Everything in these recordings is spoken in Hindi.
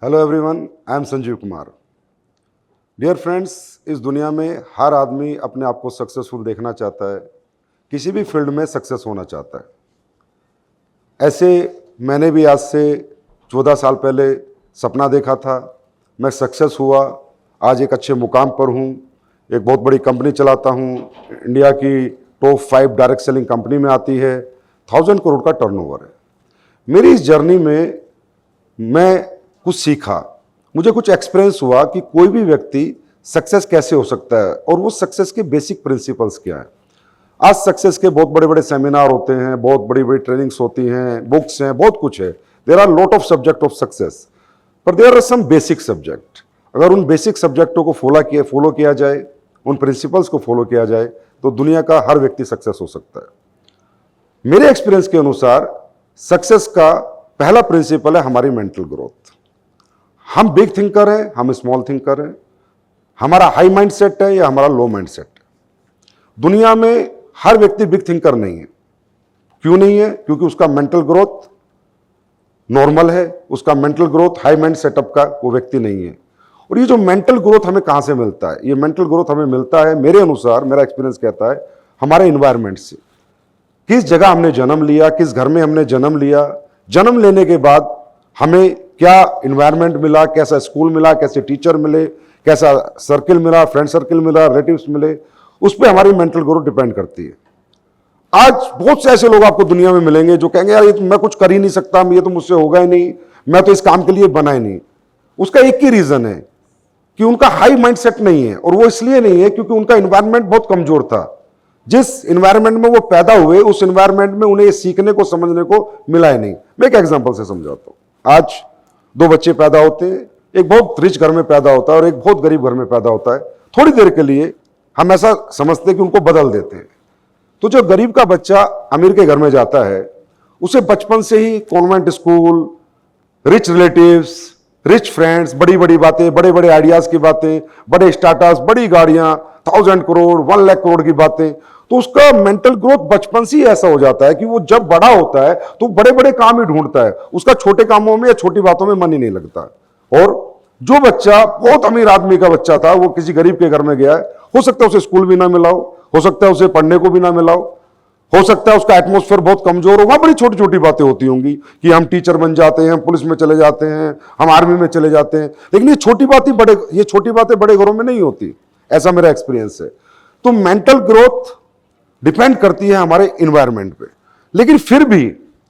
Hello everyone, I am Sanjeev Kumar. Dear friends, इस दुनिया में हर आदमी अपने आप को सक्सेसफुल देखना चाहता है, किसी भी फील्ड में सक्सेस होना चाहता है। ऐसे मैंने भी आज से 14 साल पहले सपना देखा था, मैं सक्सेस हुआ, आज एक अच्छे मुकाम पर हूँ, एक बहुत बड़ी कंपनी चलाता हूँ, इंडिया की टॉप 5 डायरेक्ट सेलिंग कंपनी में आती है, 1000 करोड़ का टर्नओवर है। मेरी इस जर्नी में मैं कुछ सीखा, मुझे कुछ एक्सपीरियंस हुआ कि कोई भी व्यक्ति सक्सेस कैसे हो सकता है और वो सक्सेस के बेसिक प्रिंसिपल्स क्या है। आज सक्सेस के बहुत बड़े बड़े सेमिनार होते हैं, बहुत बड़ी बड़ी ट्रेनिंग्स होती हैं, बुक्स हैं, बहुत कुछ है। There are lot of subject of success, पर there are some basic subject. अगर उन बेसिक सब्जेक्टों को फॉलो किया जाए, उन प्रिंसिपल्स को फॉलो किया जाए, तो दुनिया का हर व्यक्ति सक्सेस हो सकता है। मेरे एक्सपीरियंस के अनुसार सक्सेस का पहला प्रिंसिपल है हमारी मेंटल ग्रोथ। हम बिग थिंकर हैं, हम स्मॉल थिंकर हैं, हमारा हाई माइंड सेट है या हमारा लो माइंड सेट है। दुनिया में हर व्यक्ति बिग थिंकर नहीं है। क्यों नहीं है? क्योंकि उसका मेंटल ग्रोथ नॉर्मल है, उसका mental growth high mind setup का वो व्यक्ति नहीं है। और ये जो मेंटल ग्रोथ हमें कहां से मिलता है? ये मेंटल ग्रोथ हमें मिलता है, मेरे अनुसार, मेरा एक्सपीरियंस कहता है, हमारे इन्वायरमेंट से। किस जगह हमने जन्म लिया, किस घर में हमने जन्म लिया, जन्म लेने के बाद हमें क्या इन्वायरमेंट मिला, कैसा स्कूल मिला, कैसे टीचर मिले, कैसा सर्किल मिला, फ्रेंड सर्किल मिला, रिलेटिव्स मिले, उस पर हमारी मेंटल ग्रोथ डिपेंड करती है। आज बहुत से ऐसे लोग आपको दुनिया में मिलेंगे जो कहेंगे यार ये तो मैं कुछ कर ही नहीं सकता, ये तो मुझसे होगा ही नहीं, मैं तो इस काम के लिए बना ही नहीं। उसका एक ही रीजन है कि उनका हाई माइंड सेट नहीं है, और वो इसलिए नहीं है क्योंकि उनका इन्वायरमेंट बहुत कमजोर था। जिस इन्वायरमेंट में वो पैदा हुए, उस इन्वायरमेंट में उन्हें सीखने को, समझने को मिला ही नहीं। मैं एक एग्जांपल से समझाता हूं। आज 2 बच्चे पैदा होते हैं, एक बहुत रिच घर में पैदा होता है और एक बहुत गरीब घर में पैदा होता है। थोड़ी देर के लिए हम ऐसा समझते हैं कि उनको बदल देते हैं। तो जो गरीब का बच्चा अमीर के घर में जाता है, उसे बचपन से ही convent school, rich relatives, rich friends, बड़ी बड़ी बातें, बड़े बड़े आइडियाज की बातें, बड़े स्टार्टअप्स, बड़ी गाड़ियां, 1000 करोड़, 1 लाख करोड़ की बातें, तो उसका मेंटल ग्रोथ बचपन से ही ऐसा हो जाता है कि वो जब बड़ा होता है तो बड़े बड़े काम ही ढूंढता है, उसका छोटे कामों में या छोटी बातों में मन ही नहीं लगता। और जो बच्चा बहुत अमीर आदमी का बच्चा था, वो किसी गरीब के घर में गया है, हो सकता है उसे स्कूल भी ना मिला हो सकता है उसे पढ़ने को भी ना मिला हो सकता है उसका एटमॉस्फेयर बहुत कमजोर हो, वहां बड़ी छोटी छोटी बातें होती होंगी कि हम टीचर बन जाते हैं, हम पुलिस में चले जाते हैं, हम आर्मी में चले जाते हैं। लेकिन ये छोटी बातें बड़े घरों में नहीं होती, ऐसा मेरा एक्सपीरियंस है। तो मेंटल ग्रोथ डिपेंड करती है हमारे इन्वायरमेंट पे। लेकिन फिर भी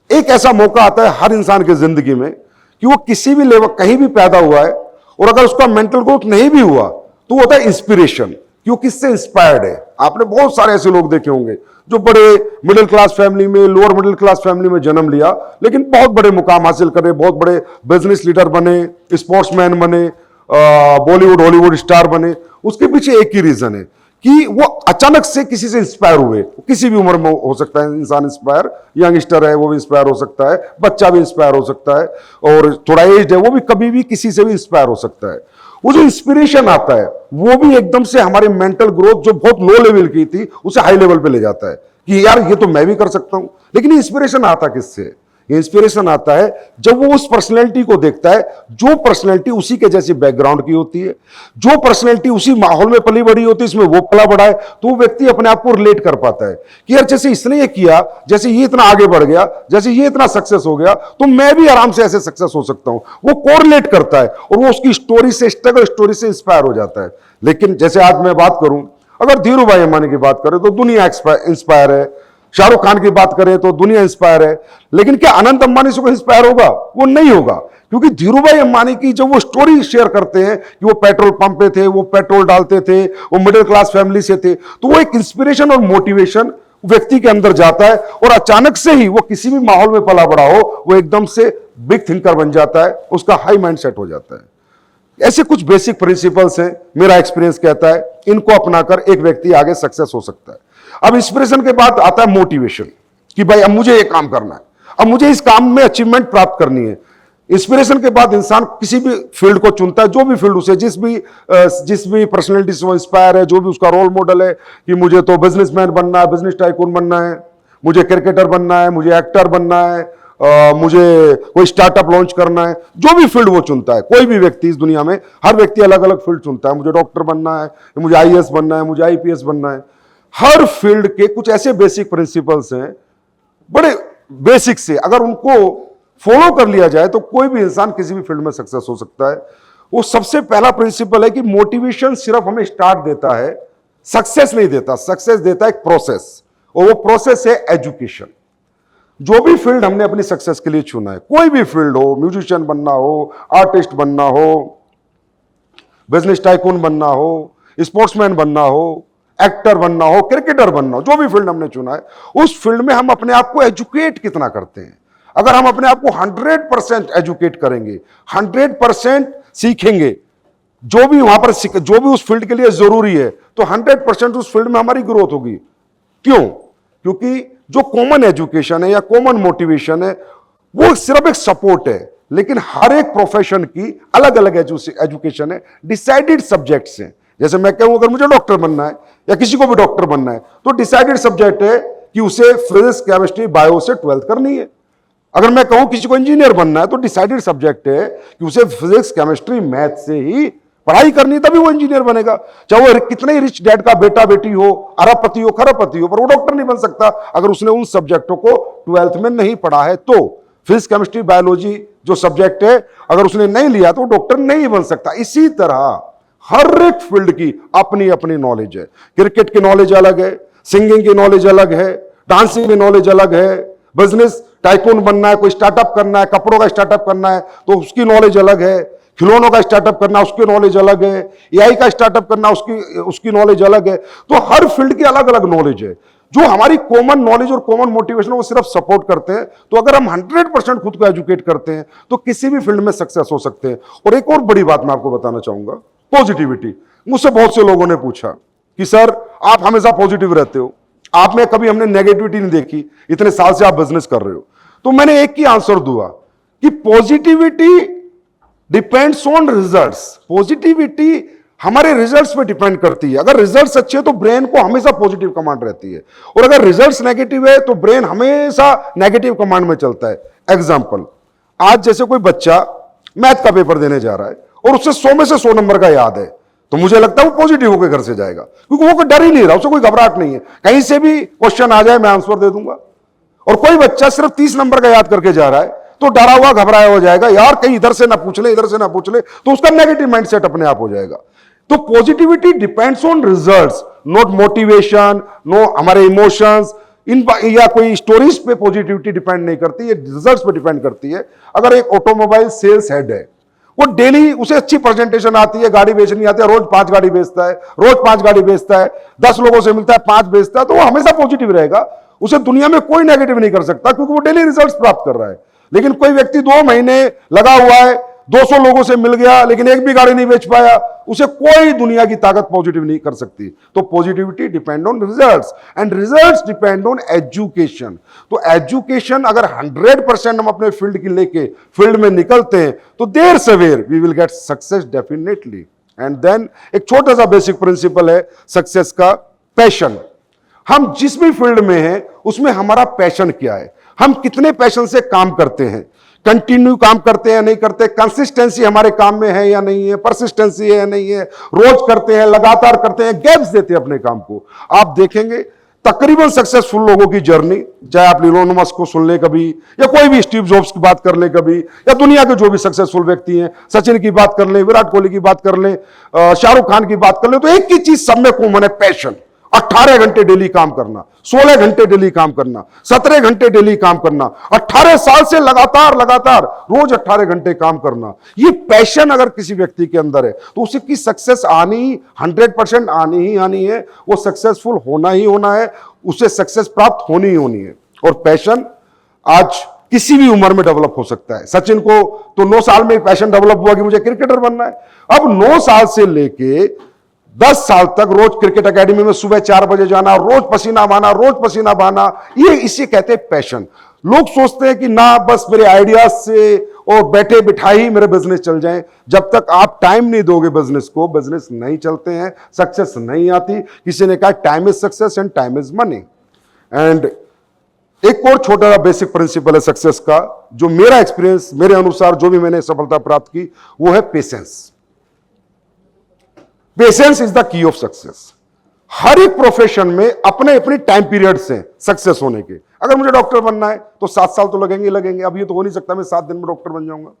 एक ऐसा मौका आता है हर इंसान की जिंदगी में कि वो किसी भी लेवल, कहीं भी पैदा हुआ है, और अगर उसका मेंटल ग्रोथ नहीं भी हुआ तो होता है इंस्पिरेशन, कि वो किससे इंस्पायर्ड है। आपने बहुत सारे ऐसे लोग देखे होंगे जो बड़े मिडिल क्लास फैमिली में, लोअर मिडिल क्लास फैमिली में जन्म लिया, लेकिन बहुत बड़े मुकाम हासिल करे, बहुत बड़े बिजनेस लीडर बने, स्पोर्ट्समैन बने, बॉलीवुड हॉलीवुड स्टार बने। उसके पीछे एक ही रीजन है कि वो अचानक से किसी से इंस्पायर हुए। किसी भी उम्र में हो सकता है इंसान इंस्पायर, यंगस्टर है वो भी इंस्पायर हो सकता है, बच्चा भी इंस्पायर हो सकता है, और थोड़ा एज है वो भी कभी भी किसी से भी इंस्पायर हो सकता है। वो जो इंस्पिरेशन आता है वो भी एकदम से हमारे मेंटल ग्रोथ जो बहुत लो लेवल की थी उसे हाई लेवल पे ले जाता है कि यार ये तो मैं भी कर सकता हूं। लेकिन इंस्पिरेशन आता किससे? इंस्पिरेशन आता है जब वो उस पर्सनैलिटी को देखता है जो पर्सनैलिटी उसी के जैसी बैकग्राउंड की होती है, जो पर्सनैलिटी उसी माहौल में पली बड़ी होती है, इसमें वो पला बड़ा है, तो वो व्यक्ति अपने आप को रिलेट कर पाता है कि यार जैसे इसने ये किया, जैसे ये इतना आगे बढ़ गया, जैसे ये इतना सक्सेस हो गया, तो मैं भी आराम से ऐसे सक्सेस हो सकता हूं। वो कोरिलेट करता है और वो उसकी स्टोरी से, स्ट्रगल स्टोरी से इंस्पायर हो जाता है। लेकिन जैसे आज मैं बात करूं, अगर धीरू भाई अंबानी की बात करें तो दुनिया इंस्पायर है, शाहरुख खान की बात करें तो दुनिया इंस्पायर है, लेकिन क्या अनंत अंबानी से कोई इंस्पायर होगा? वो नहीं होगा, क्योंकि धीरूभाई अंबानी की जब वो स्टोरी शेयर करते हैं कि वो पेट्रोल पंप पे थे, वो पेट्रोल डालते थे, वो मिडिल क्लास फैमिली से थे, तो वो एक इंस्पिरेशन और मोटिवेशन व्यक्ति के अंदर जाता है, और अचानक से ही वो किसी भी माहौल में पला बड़ा हो, वो एकदम से बिग थिंकर बन जाता है, उसका हाई माइंड सेट हो जाता है। ऐसे कुछ बेसिक प्रिंसिपल्स हैं, मेरा एक्सपीरियंस कहता है इनको अपनाकर एक व्यक्ति आगे सक्सेस हो सकता है। अब इंस्पिरेशन के बाद आता है मोटिवेशन, कि भाई अब मुझे ये काम करना है, अब मुझे इस काम में अचीवमेंट प्राप्त करनी है। इंस्पिरेशन के बाद इंसान किसी भी फील्ड को चुनता है, जो भी फील्ड उसे, जिस भी पर्सनैलिटी से वो इंस्पायर है, जो भी उसका रोल मॉडल है, कि मुझे तो बिजनेसमैन बनना है, बिजनेस टाइकून बनना है, मुझे क्रिकेटर बनना है, मुझे एक्टर बनना है, मुझे कोई स्टार्टअप लॉन्च करना है, जो भी फील्ड वो चुनता है, कोई भी व्यक्ति इस दुनिया में, हर व्यक्ति अलग अलग फील्ड चुनता है। मुझे डॉक्टर बनना है, मुझे आईएएस बनना है, मुझे आईपीएस बनना है। हर फील्ड के कुछ ऐसे बेसिक प्रिंसिपल्स हैं, बड़े बेसिक से, अगर उनको फॉलो कर लिया जाए तो कोई भी इंसान किसी भी फील्ड में सक्सेस हो सकता है। वो सबसे पहला प्रिंसिपल है कि मोटिवेशन सिर्फ हमें स्टार्ट देता है, सक्सेस नहीं देता। सक्सेस देता है एक प्रोसेस, और वो प्रोसेस है एजुकेशन। जो भी फील्ड हमने अपनी सक्सेस के लिए चुना है, कोई भी फील्ड हो, म्यूजिशियन बनना हो, आर्टिस्ट बनना हो, बिजनेस टाइकून बनना हो, स्पोर्ट्समैन बनना हो, एक्टर बनना हो, क्रिकेटर बनना हो, जो भी फील्ड हमने चुना है, उस फील्ड में हम अपने आप को एजुकेट कितना करते हैं। अगर हम अपने आप को 100% एजुकेट करेंगे, 100% सीखेंगे, जो भी वहां पर जो भी उस फील्ड के लिए जरूरी है, तो 100% उस फील्ड में हमारी ग्रोथ होगी। क्यों? क्योंकि जो कॉमन एजुकेशन है या कॉमन मोटिवेशन है, वो सिर्फ एक सपोर्ट है, लेकिन हर एक प्रोफेशन की अलग अलग एजुकेशन है, डिसाइडेड सब्जेक्ट्स हैं। जैसे मैं कहूं, अगर मुझे डॉक्टर बनना है या किसी को भी डॉक्टर बनना है, तो डिसाइडेड सब्जेक्ट है कि उसे फिजिक्स, केमिस्ट्री, बायो से 12th करनी है। अगर मैं कहूं किसी को इंजीनियर बनना है, तो डिसाइडेड सब्जेक्ट है कि उसे फिजिक्स, केमिस्ट्री, मैथ से ही पढ़ाई करनी, तभी वो इंजीनियर बनेगा। चाहे वो कितने ही रिच डैड का बेटा बेटी हो, अरबपति हो, खरबपति हो, पर वो डॉक्टर नहीं बन सकता अगर उसने उन सब्जेक्टों को 12th में नहीं पढ़ा है। तो फिजिक्स, केमिस्ट्री, बायोलॉजी जो सब्जेक्ट है, अगर उसने नहीं लिया तो डॉक्टर नहीं बन सकता। इसी तरह हर एक फील्ड की अपनी अपनी नॉलेज है। क्रिकेट की नॉलेज अलग है, सिंगिंग की नॉलेज अलग है, डांसिंग की नॉलेज अलग है, बिजनेस टाइकून बनना है, कोई स्टार्टअप करना है, कपड़ों का स्टार्टअप करना है तो उसकी नॉलेज अलग है, खिलौनों का स्टार्टअप करना उसकी नॉलेज अलग है, एआई का स्टार्टअप करना उसकी नॉलेज अलग है। तो हर फील्ड की अलग अलग नॉलेज है। जो हमारी कॉमन नॉलेज और कॉमन मोटिवेशन वो सिर्फ सपोर्ट करते हैं। तो अगर हम 100% खुद को एजुकेट करते हैं तो किसी भी फील्ड में सक्सेस हो सकते हैं। और एक और बड़ी बात मैं आपको बताना चाहूंगा, पॉजिटिविटी। मुझसे बहुत से लोगों ने पूछा कि सर आप हमेशा पॉजिटिव रहते हो, आप में कभी हमने नेगेटिविटी नहीं देखी, इतने साल से आप बिजनेस कर रहे हो। तो मैंने एक ही आंसर दिया कि positivity depends on results. Positivity हमारे रिजल्ट्स पे डिपेंड करती है। अगर रिजल्ट्स अच्छे हैं तो ब्रेन को हमेशा पॉजिटिव कमांड रहती है, और अगर रिजल्ट्स नेगेटिव है तो ब्रेन हमेशा नेगेटिव कमांड में चलता है। एग्जांपल, आज जैसे कोई बच्चा मैथ का पेपर देने जा रहा है और उससे 100 में से 100 नंबर का याद है, तो मुझे लगता है वो पॉजिटिव होकर घर से जाएगा, क्योंकि वो कोई डर ही नहीं रहा, उसे कोई घबराहट नहीं है, कहीं से भी क्वेश्चन आ जाए मैं आंसर दे दूंगा। और कोई बच्चा सिर्फ 30 नंबर का याद करके जा रहा है तो डरा हुआ घबराया हो जाएगा, यार कहीं इधर से ना पूछ ले, इधर से ना पूछ ले, तो उसका नेगेटिव माइंडसेट अपने आप हो जाएगा। तो positivity depends on results, not motivation, no हमारे इमोशंस इन या कोई स्टोरीज पे पॉजिटिविटी डिपेंड नहीं करती, ये रिजल्ट्स पे डिपेंड करती है। अगर एक ऑटोमोबाइल सेल्स हेड है, वो डेली उसे अच्छी प्रेजेंटेशन आती है, गाड़ी बेचनी आती है, रोज 5 गाड़ी बेचता है, रोज 5 गाड़ी बेचता है, 10 लोगों से मिलता है, 5 बेचता है, तो वो हमेशा पॉजिटिव रहेगा। उसे दुनिया में कोई नेगेटिव नहीं कर सकता, क्योंकि वो डेली रिजल्ट्स प्राप्त कर रहा है। लेकिन कोई व्यक्ति 2 महीने लगा हुआ है, 200 लोगों से मिल गया, लेकिन एक भी गाड़ी नहीं बेच पाया, उसे कोई दुनिया की ताकत पॉजिटिव नहीं कर सकती। तो positivity depend on results and results depend on education. तो एजुकेशन अगर 100% हम अपने फील्ड की लेके फील्ड में निकलते हैं तो देर सवेर we will get success definitely. And then एक छोटा सा बेसिक प्रिंसिपल है सक्सेस का, पैशन। हम जिस भी फील्ड में हैं उसमें हमारा पैशन क्या है, हम कितने पैशन से काम करते हैं, कंटिन्यू काम करते हैं नहीं करते, कंसिस्टेंसी हमारे काम में है या नहीं है, परसिस्टेंसी है या नहीं है, रोज करते हैं, लगातार करते हैं, गैप्स देते हैं अपने काम को। आप देखेंगे तकरीबन सक्सेसफुल लोगों की जर्नी, चाहे आप इलोन मस्क को सुन ले कभी, या कोई भी स्टीव जॉब्स की बात कर ले कभी, या दुनिया के जो भी सक्सेसफुल व्यक्ति हैं, सचिन की बात कर ले, विराट कोहली की बात कर ले, शाहरुख खान की बात कर ले, तो एक ही चीज सब में कॉमन है, पैशन। 18 घंटे डेली काम करना, 16 घंटे डेली काम करना, 17 घंटे डेली काम करना, 18 साल से लगातार रोज 18 घंटे काम करना। ये पैशन अगर किसी व्यक्ति के अंदर है तो उसकी सक्सेस आनी 100% आनी है, वो सक्सेसफुल होना ही होना है, उसे सक्सेस प्राप्त होनी ही होनी है। और पैशन आज किसी भी उम्र में डेवलप हो सकता है। सचिन को तो 9 साल में पैशन डेवलप हुआ कि मुझे क्रिकेटर बनना है। अब 9 साल से लेके 10 साल तक रोज क्रिकेट एकेडमी में सुबह 4 बजे जाना, रोज पसीना बहाना, ये इसे कहते हैं पैशन। लोग सोचते हैं कि ना बस मेरे आइडियाज से और बैठे बिठाई ही मेरे बिजनेस चल जाए। जब तक आप टाइम नहीं दोगे बिजनेस को, बिजनेस नहीं चलते हैं, सक्सेस नहीं आती। किसी ने कहा time is success and time is money. And एक और छोटा बेसिक प्रिंसिपल है सक्सेस का, जो मेरा एक्सपीरियंस, मेरे अनुसार जो भी मैंने सफलता प्राप्त की, वो है patience. Patience is the key of success. हर एक प्रोफेशन में अपने अपने टाइम पीरियड्स हैं सक्सेस होने के। अगर मुझे डॉक्टर बनना है तो 7 साल तो लगेंगे लगेंगे। अब ये तो हो नहीं सकता मैं 7 दिन में डॉक्टर बन जाऊंगा,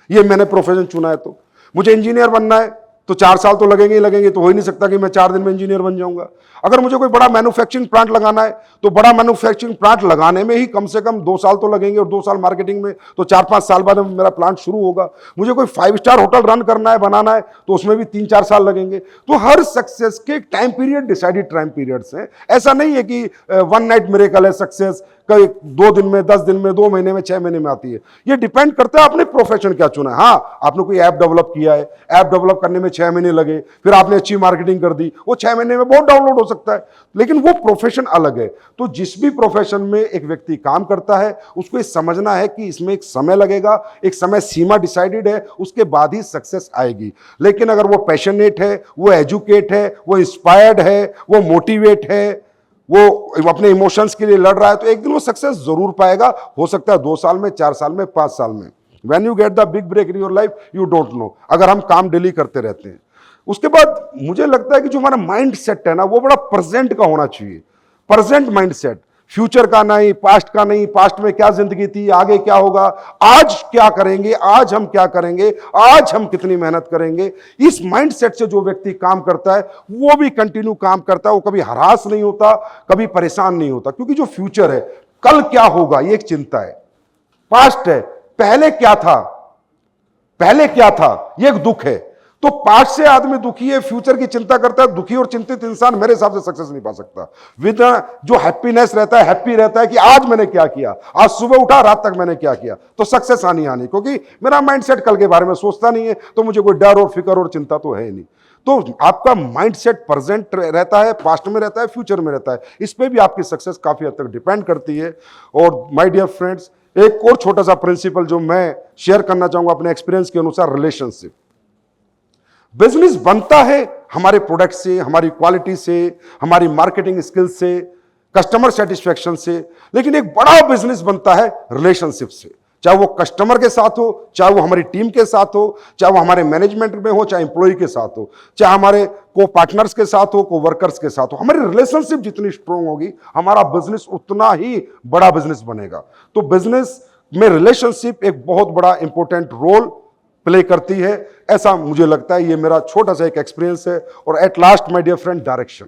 ये मैंने प्रोफेशन चुना है। तो मुझे इंजीनियर बनना है तो 4 साल तो लगेंगे ही लगेंगे, तो हो ही नहीं सकता कि मैं 4 दिन में इंजीनियर बन जाऊंगा। अगर मुझे कोई बड़ा मैन्युफैक्चरिंग प्लांट लगाना है तो बड़ा मैन्युफैक्चरिंग प्लांट लगाने में ही कम से कम 2 साल तो लगेंगे, और 2 साल मार्केटिंग में, तो 4-5 साल बाद मेरा प्लांट शुरू होगा। मुझे कोई 5 स्टार होटल रन करना है, बनाना है, तो उसमें भी 3-4 साल लगेंगे। तो हर सक्सेस के time period, decided time periods हैं। ऐसा नहीं है कि वन नाइट मिरेकल है सक्सेस, कई 2 दिन में, 10 दिन में, 2 महीने में, 6 महीने में आती है। ये डिपेंड करता है आपने प्रोफेशन क्या चुना है। हाँ, आपने कोई ऐप डेवलप किया है, ऐप डेवलप करने में 6 महीने लगे, फिर आपने अच्छी मार्केटिंग कर दी, वो 6 महीने में बहुत डाउनलोड हो सकता है, लेकिन वो प्रोफेशन अलग है। तो जिस भी प्रोफेशन में एक व्यक्ति काम करता है, उसको ये समझना है कि इसमें एक समय लगेगा, एक समय सीमा डिसाइडेड है, उसके बाद ही सक्सेस आएगी। लेकिन अगर वो पैशनेट है, वो एजुकेट है, वो इंस्पायर्ड है, वो मोटिवेट है, वो अपने इमोशंस के लिए लड़ रहा है, तो एक दिन वो सक्सेस जरूर पाएगा। हो सकता है 2 साल में, 4 साल में, 5 साल में। When you get the big break in your life, you don't know, अगर हम काम डेली करते रहते हैं। उसके बाद मुझे लगता है कि जो हमारा माइंड सेट है ना, वो बड़ा प्रेजेंट का होना चाहिए। प्रेजेंट माइंड सेट, फ्यूचर का नहीं, पास्ट का नहीं, पास्ट में क्या जिंदगी थी, आगे क्या होगा, आज क्या करेंगे, आज हम क्या करेंगे, आज हम कितनी मेहनत करेंगे। इस माइंडसेट से जो व्यक्ति काम करता है, वो भी कंटिन्यू काम करता है, वो कभी हरास नहीं होता, कभी परेशान नहीं होता। क्योंकि जो फ्यूचर है, कल क्या होगा, ये एक चिंता है। पास्ट है, पहले क्या था, पहले क्या था, ये एक दुख है। तो पास्ट से आदमी दुखी है, फ्यूचर की चिंता करता है। दुखी और चिंतित इंसान मेरे हिसाब से सक्सेस नहीं पा सकता। विद जो हैप्पीनेस रहता है, हैप्पी रहता है कि आज मैंने क्या किया, आज सुबह उठा, रात तक मैंने क्या किया, तो सक्सेस आनी। क्योंकि मेरा माइंडसेट कल के बारे में सोचता नहीं है, तो मुझे कोई डर और फिक्र और चिंता तो है ही नहीं। तो आपका माइंडसेट प्रेजेंट रहता है, पास्ट में रहता है, फ्यूचर में रहता है। इस पे भी आपकी सक्सेस काफी हद तक डिपेंड करती है। और माय डियर फ्रेंड्स, एक और छोटा सा प्रिंसिपल जो मैं शेयर करना चाहूंगा अपने एक्सपीरियंस के अनुसार, रिलेशनशिप। बिजनेस बनता है हमारे प्रोडक्ट से, हमारी क्वालिटी से, हमारी मार्केटिंग स्किल से, कस्टमर सेटिस्फेक्शन से, लेकिन एक बड़ा बिजनेस बनता है रिलेशनशिप से। चाहे वो कस्टमर के साथ हो, चाहे वो हमारी टीम के साथ हो, चाहे वो हमारे मैनेजमेंट में हो, चाहे एम्प्लॉय के साथ हो, चाहे हमारे को पार्टनर्स के साथ हो, को वर्कर्स के साथ हो। हमारी रिलेशनशिप जितनी स्ट्रांग होगी, हमारा बिजनेस उतना ही बड़ा बिजनेस बनेगा। तो बिजनेस में रिलेशनशिप एक बहुत बड़ा इंपॉर्टेंट रोल प्ले करती है, ऐसा मुझे लगता है। ये मेरा छोटा सा एक एक्सपीरियंस है। और at last my dear friend, direction.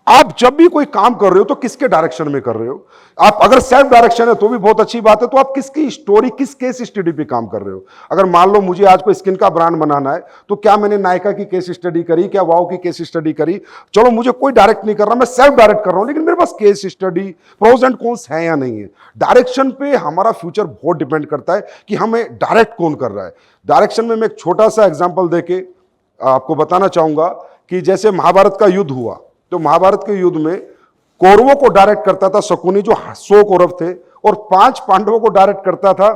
आप जब भी कोई काम कर रहे हो तो किसके डायरेक्शन में कर रहे हो? आप अगर सेल्फ डायरेक्शन है तो भी बहुत अच्छी बात है। तो आप किसकी स्टोरी, किस केस स्टडी पे काम कर रहे हो? अगर मान लो मुझे आज कोई स्किन का ब्रांड बनाना है, तो क्या मैंने नायका की केस स्टडी करी, क्या वाओ की केस स्टडी करी? चलो, मुझे कोई डायरेक्ट नहीं कर रहा, मैं सेल्फ डायरेक्ट कर रहा हूं, लेकिन मेरे पास case study, pros and cons है या नहीं है। डायरेक्शन पे हमारा फ्यूचर बहुत डिपेंड करता है कि हमें डायरेक्ट कौन कर रहा है। डायरेक्शन में मैं एक छोटा सा एग्जाम्पल देके आपको बताना चाहूंगा कि जैसे महाभारत का युद्ध हुआ, तो महाभारत के युद्ध में कौरवों को डायरेक्ट करता था शकुनी, जो 100 कौरव थे, और 5 पांडवों को डायरेक्ट करता था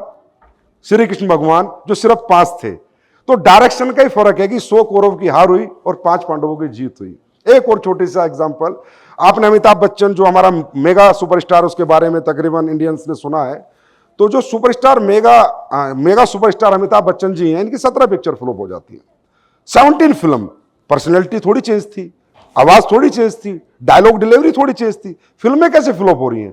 श्री कृष्ण भगवान, जो सिर्फ 5 थे। तो डायरेक्शन का ही फर्क है कि 100 कौरव की हार हुई और 5 पांडवों की जीत हुई। एक और छोटी सा एग्जांपल, आपने अमिताभ बच्चन, जो हमारा मेगा सुपरस्टार, उसके बारे में तकरीबन इंडियंस ने सुना है। तो जो superstar mega superstar Amitabh Bachchan ji हैं, इनकी 17 पिक्चर फ्लॉप हो जाती है, 17 फिल्म। पर्सनैलिटी थोड़ी चेंज थी, आवाज थोड़ी चेंज थी, डायलॉग डिलीवरी थोड़ी चेंज थी, फिल्में कैसे फ्लॉप हो रही हैं?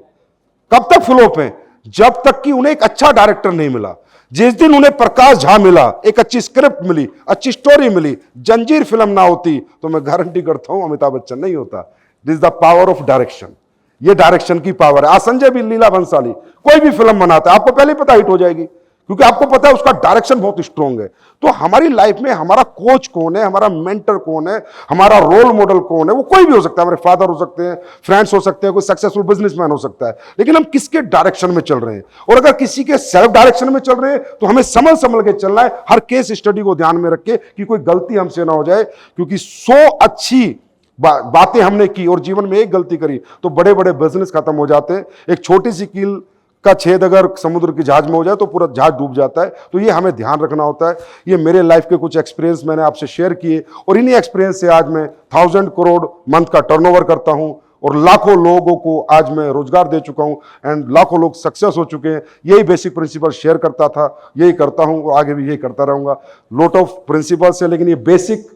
कब तक फ्लॉप हैं? जब तक कि उन्हें एक अच्छा डायरेक्टर नहीं मिला। जिस दिन उन्हें प्रकाश झा मिला, एक अच्छी स्क्रिप्ट मिली, अच्छी स्टोरी मिली, जंजीर फिल्म ना होती, तो मैं गारंटी करता हूं अमिताभ बच्चन नहीं होता। This is the power of direction. ये डायरेक्शन की पावर है। आज संजय भी, लीला भंसाली कोई भी फिल्म बनाता है, आपको पहले ही पता हिट हो जाएगी, क्योंकि आपको पता है उसका डायरेक्शन बहुत स्ट्रांग है। तो हमारी लाइफ में हमारा कोच कौन है, हमारा मेंटर कौन है, हमारा रोल मॉडल कौन है? वो कोई भी हो सकता है, हमारे फादर हो सकते हैं, फ्रेंड्स हो सकते हैं, कोई सक्सेसफुल बिजनेसमैन हो सकता है, लेकिन हम किसके डायरेक्शन में चल रहे हैं? और अगर किसी के सेल्फ डायरेक्शन में चल रहे हैं, तो हमें संभल के चलना है, हर केस स्टडी को ध्यान में रख के, कि कोई गलती हमसे ना हो जाए। क्योंकि 100 अच्छी बातें हमने की और जीवन में एक गलती करी, तो बड़े बड़े बिजनेस खत्म हो जाते हैं। एक छोटी सी कील का छेद अगर समुद्र की जहाज में हो जाए तो पूरा जहाज डूब जाता है। तो ये हमें ध्यान रखना होता है। ये मेरे लाइफ के कुछ एक्सपीरियंस मैंने आपसे शेयर किए, और इन्हीं एक्सपीरियंस से आज मैं 1000 करोड़ मंथ का टर्नओवर करता हूं, और लाखों लोगों को आज मैं रोजगार दे चुका हूं एंड लाखों लोग सक्सेस हो चुके हैं। यही बेसिक प्रिंसिपल शेयर करता था, यही करता हूं और आगे भी यही करता रहूंगा। लॉट ऑफ प्रिंसिपल्स है, लेकिन ये बेसिक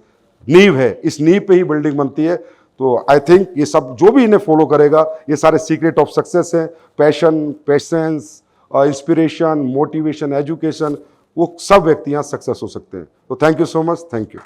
नींव है, इस नींव पे ही बिल्डिंग बनती है। तो आई थिंक ये सब जो भी इन्हें फॉलो करेगा, ये सारे सीक्रेट ऑफ सक्सेस हैं। Passion, patience, inspiration, motivation, education, वो सब व्यक्ति यहाँ सक्सेस हो सकते हैं। तो thank you so much, thank you.